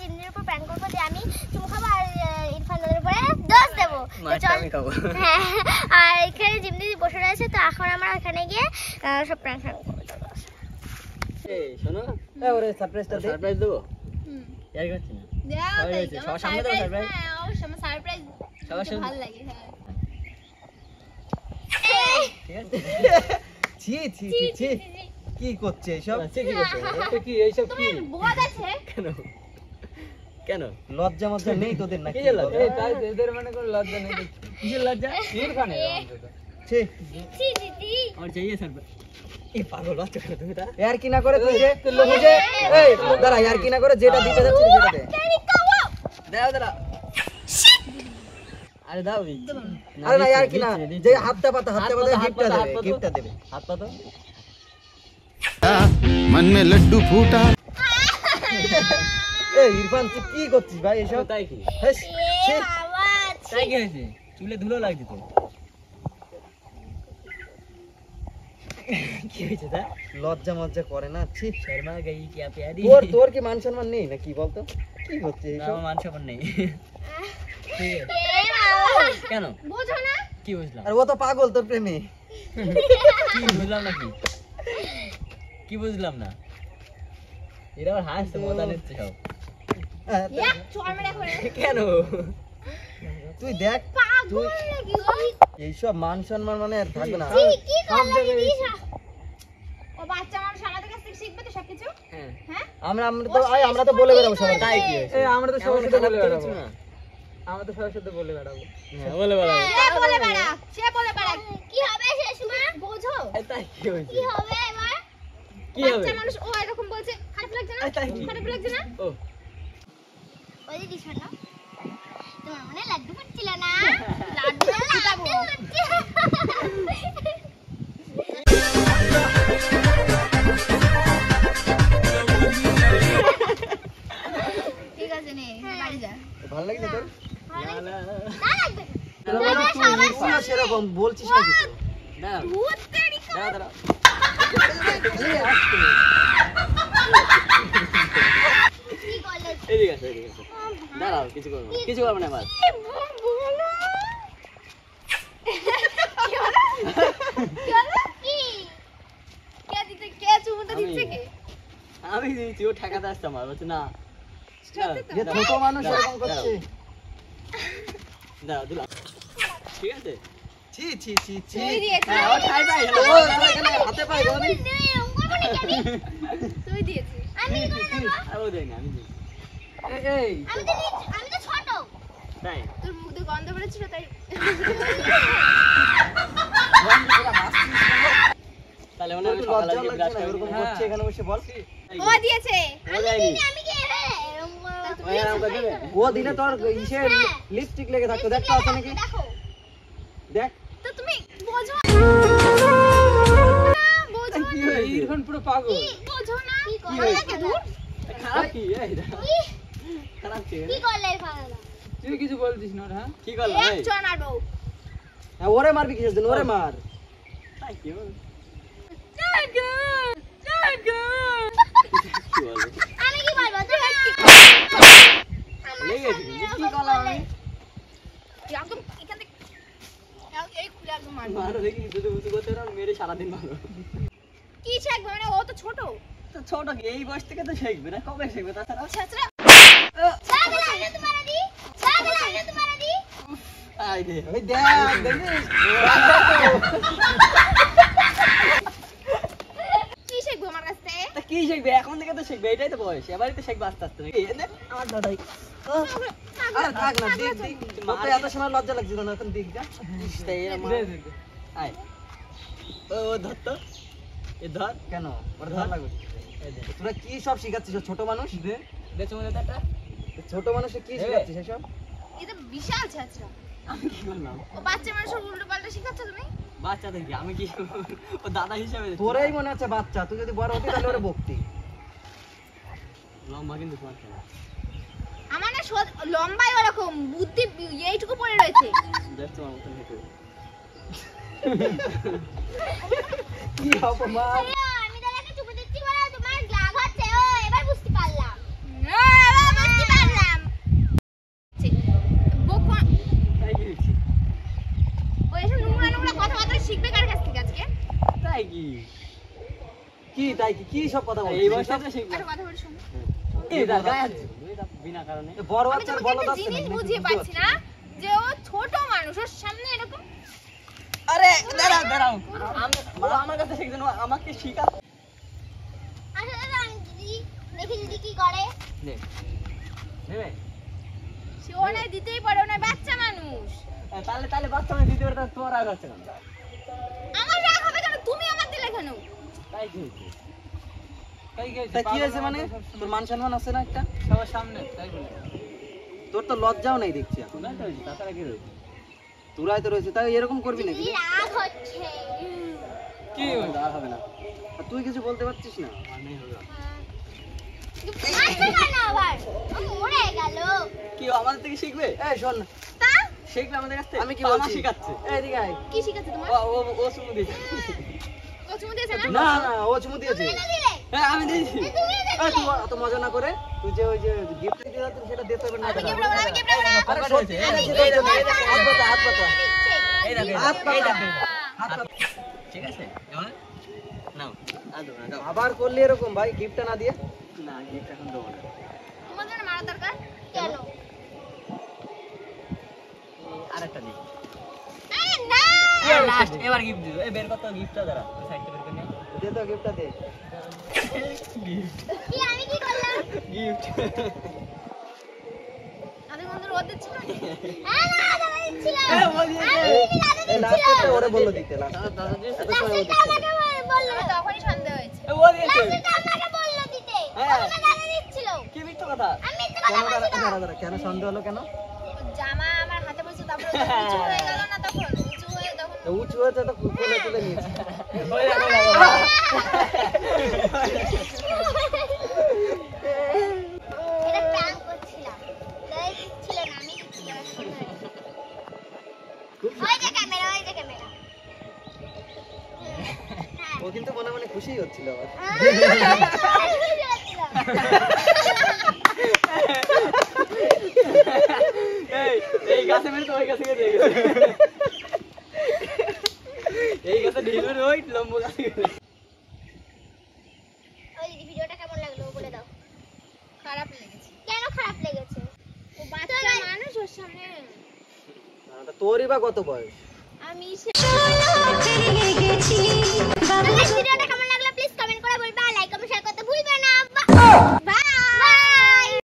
জিমনির উপর প্র্যাঙ্ক করবো যে আমি চুমু খাবো আর ইরফানের উপরে দোষ দেবো। হ্যাঁ, আর এখানে জিমনি বসে রয়েছে, তো এখন আমরা ওখানে গিয়ে সব প্র্যাঙ্ক করবো। এই শোনো, ওরে সারপ্রাইজটা দে। সারপ্রাইজ দেবো? ইয়ার করছি না। সবার সামনে দাও সারপ্রাইজ। হ্যাঁ, অবশ্যই আমার সারপ্রাইজ সবার সামনে ভালো লাগে। হ্যাঁ, ছি ছি ছি ছি, কি করছে এইসব? কি করছো? এটা কি এইসব কি? তোমার বোধ আছে? কেন কেন লজ্জা মজ্জা নেই তোদের নাকি? কি লজ্জা? এই তাই এদের মানে কোনো লজ্জা নেই। কিসের লজ্জা? ইরফানের অন্তত। ছি ছি দিদি, আমার চাইয়ে সারপ্রাইজ। এই পাগল বাচ্চা করে তুমি তা? यार কি না করে তুই যে মুঝে এই দাঁড়া, यार কি না করে যেটা দিতে যাচ্ছে সেটা দে। দাও দাও। আরে দাও। আরে না यार কি না, যে হাতটা পাতা গিফটটা দেবে। হাত পাতো। मन में लड्डू फूटा। এই ইরফান তুই কি করছিস ভাই এসব? তাই কি? হেস ছি, বাবা তাই কি হয়েছে? চুলে ধুলো লাগছে তো। কি হয়েছে তা? লজ্জা মজ্জা করে না। ছি, শর্মা গই কি প্যারি। তোর কি মান সম্মান নেই নাকি বলতো? কি হচ্ছে না, এইসব? আমার মান সম্মান নেই। কেন? বোঝো না? কি বুঝলাম? আর ও তো পাগল তোর প্রেমে। কি বুঝলাম না কি? কি বুঝলাম না? এরা আবার হাসছে, মজা নিচ্ছে সব। এক চড় মেরে করে। কেন? তুই দেখ পাগল নাকি ওই? এইসব মান সম্মান মানে আর থাকবে না। কি করলে দিদি? ও বাচ্চা মানুষ আমাদের কাছ থেকে শিখবে তো সবকিছু। হ্যাঁ। হ্যাঁ, আমরা তো বলে বেড়াবো সবাই। তাই কি হয়েছে? আমরা তো সবার সাথে বলে বেড়াবো। না। আমরা তো সবার সাথে বলে বেড়াবো। হ্যাঁ, বলে বেড়াবো। সে বলে বেড়া, সে বলে বেড়া। কি হবে শেষমা? বোঝো তাই কি হয়েছে? কি হবে এবার? কি হবে? বাচ্চা মানুষ ও এরকম বলছে, খারাপ লাগছে না? তাই কি? খারাপ লাগছে না? ও ওই দিদি শোনো, তোমার মনে লাড্ডু ফুটছিল না? লাড্ডু ফুটছে। ঠিক আছে নে, বাড়ি যা। ভালো লাগছে তোর? ভালো না, লাগছে? না, না লাগবে। তুই সেরকম বলছিস না কিছু। দাঁড়াও, ভূত তেরি কা। দাঁড়াও, দাঁড়াও। কি করলে? এদিকে আসো, এদিকে আসো। দাঁড়াও, কিছু করবো না। কিছু করবো না এবার। আমি দিয়েছি, ও ঠেকাতে আসছে আমার, বলছে না। যে ছোট মানুষ এরকম করছে। দাঁড়াও, দিলাম। ঠিক আছে? ছি ছি ছি ছি। হ্যাঁ, ও ঠাই পাই, ও এখানে হাতে পাই গনি। আর ও দেয়নি, আমি দিই। এই আমি তো ছোট। তাই? তোর মুখ দিয়ে গন্ধ বেরোচ্ছিল তাই। তাহলে মনে হয় লজ্জা সকালে লাগছে না এরকম করছে এখানে বসে বল। ও দিয়েছে। ও দেয়নি। আমি কি রে? ও এরকম করে দেবে? ও দিলে তোর ইসে লিপস্টিক লেগে থাকতো, দেখতো আছে নাকি? দেখো। দেখ তো তুমি বোঝো না, বোঝো কি না। হয়েছে? ইরফান পুরো পাগল। কি বোঝো না? কি করলে কে দূর? খারাপ কি? এই দাঁড়াও। খারাপ কি? কি করলে ফালা? তুই কিছু বলছিস না হ্যাঁ? কি করলাম? এক এই? চড় মারবো। হ্যাঁ, ওরে মারবি কিসের জন্য? ওরে মার। তাই কি বল? জাগো জাগো। কি বলবো? আমি কি বলবো? তুমি লেগেছে কিন্তু। কি করলাম আমি? একদম এখান থেকে এই খুলে একদম মারবো। মারো দেখি, শুধু উঁচু করতে পারো, মেরে সারাদিন মারো। কি শিখবে মানে? ও তো ছোট। তো ছোট কি, এই বয়স থেকে তো শিখবে না, কবে শিখবে তাছাড়া? ছাত্রা সাগলা আমি তোমার দি সাগলা আমি তোমার দি। আই রে। ওই দেখ দেখিস? কি শিখবো আমার কাছ থেকে? তা কি শিখবে? এখন থেকে তো শিখবে, এটাই তো বয়স, এবারই তো শিখবে আস্তে আস্তে নাকি? এনে আমার দাদাই। আরে থাক না, দিক দিক। তোর তো এত সময় লজ্জা লাগছিল না, এখন দিক যা। তাই আমার দে দে দে। আয়। ও ধর তো, এ ধর। কেন ওর ভালো লাগবে? এই দে। তোরা কি সব শিখাচ্ছিস ও ছোট মানুষ? দে চুমু দে একটা। ছোট মানুষে কি শিখাচ্ছিস এসব? এটা বিশাল ছাত্রা। আমি কি বললাম? ও বাচ্চা মানুষের উল্টো পাল্টা শেখাচ্ছ তুমি? বাচ্চা দেখি, আমি কি ও দাদা হিসাবে দেখছি। তোরেই মনে হচ্ছে বাচ্চা, তুই যদি বড় হতি তাহলে ওরে বকতি। লম্বা কিন্তু তোমার কেনা। আমার না লম্বাই ওরকম, বুদ্ধি এইটুকু পড়ে রয়েছে। দেখ তোমার মতন হেঁটে। কি অপমান! আমি দাদাকে চুপ দিচ্ছি বলে তোমার রাগ হচ্ছে। ও এবার বুঝতে পারলাম। এবার বুঝতে পারলাম। যায় কি সব কথা বলছিস? এই বয়সে তো শিখবো। একটা কথা বলি শোনো। এই দা গায়ে হাত দিবি, এটা বিনা কারণে। এ বড় আমি বাচ্চার তোমাকে বলদ একটা আসছে জিনিস নাকি? বুঝিয়ে পাচ্ছি না যে ও ছোট মানুষ, ওর সামনে এরকম আরে দাঁড়াও ও আমার কাছে শিখছেন, ও আমাকে শিখা। আচ্ছা দাদা আমি দেখি দিদি কি করে। নেবে সে ওনায় দিতেই পারে, ওনায় বাচ্চা মানুষ। তাহলে বাচ্চা আমি দিতে পারতাম, তোমার রাগ হচ্ছে কেন? আমার রাগ হবে কেন? তুমি আমার দিলে কেন? তাই কি হয়েছে? তা কি হয়েছে মানে? তোর মান সম্মান আছে না একটা? সবার সামনে তাই বলে। তোর তো লজ্জাও নেই দেখছি এখন। তোমরা তো হয়েছে, তাছাড়া কি হয়েছে? তোরাই তো রয়েছে, তাই এরকম করবি নাকি? দিদি রাগ হচ্ছে। কি আমার রাগ হবে না। আর তুই কিছু বলতে পারছিস না? আমি হবে না। আচ্ছা কেন আবার? ও মরে গেল। কি ও আমাদের থেকে শিখবে? এই শোন না, তা শিখবে আমাদের কাছ থেকে? আমি কি ও বলছি? আমার শিখাচ্ছে। এদিকে আয়। কি শিখাচ্ছে তোমার? ও চুমু দিয়েছে। ও চুমু দিয়েছে না? না না, ও চুমু দিয়েছে। তুমি না দিলে? হ্যাঁ আমি দিয়েছি। তুমি না এই, দিলে? তুই অত মজা না করে তুই যে ওই যে গিফট দিতে তুই সেটা দিতে হবে না। আমি গিফট দেবো না, আমি গিফট দেবো না। আরে কবে সত্যি হয়েছে? বলছি, এই দেখো, হাত পাতা, হাত পাতা। এই দেখো, হাত পাতা। এই দেখো। হাত পাতা। ঠিক আছে? এবার নাও। আদো না দাও। আবার করলি এরকম ভাই, গিফটটা না দিয়ে? না গিফট এখন দেবো না। তোমার জন্য মারা দরকার? কেন? আরেকটা দিই। আরে না। লাস্ট এবার গিফট দিও। এই বের কত গিফটটা দাঁড়া। সাইডটা বের করে নে। দে তো গিফটটা দে। কি আমি কি করলাম? গিফট। আধা ঘন্টা রোদ দিচ্ছিল না? হ্যাঁ না দাদা দিচ্ছিল। এ, ও দিয়েছে। আমি দিদি দাদা এই দিচ্ছিল। লাস্টেরটা ওরে বললো দিতে, লাস্ট। দাদা দিয়েছে। এত সময় ও লাস্টেরটা দিচ্ছে। আমাকে বললো। আমার তখনই সন্দেহ হয়েছে। এ, ও দিয়েছে। লাস্টেরটা আমাকে বললো দিতে। হ্যাঁ। প্রথমে দাদা দিচ্ছিল। কি মিথ্যা কথা? আমি মিথ্যে কেন কথা বলছি না। দাঁড়া দাঁড়া, কেন সন্দেহ হলো কেন? ও জামা আমার হাতে পড়ছে, তারপরে ও উঁচু হয়ে গেল না, তখন উঁচু হয়ে তখন তো উঁচু হয়েছে তো কোলে তুলে নিয়েছে। ওই দেখো, দেখো। এটা প্র্যাঙ্ক করছিলাম। দাদা দিচ্ছিল না, আমি দিচ্ছিলাম। ওই যে ক্যামেরা, ওই যে ক্যামেরা। ও কিন্তু মনে মনে খুশি হচ্ছিল আবার। এই গাছে মেরে তো ওই গাছে গিয়ে দিয়ে গেছে। এই গাছে ঢিল মেরে ওই লম্বা গাছে গেছে। ওই দিদি ভিডিওটা কেমন লাগলো বলে দাও। খারাপ লেগেছে। কেন খারাপ লেগেছে? ও বাচ্চা মানুষ, ওর সামনে তা তোরই বা কত বয়স? আমি ভিডিওটা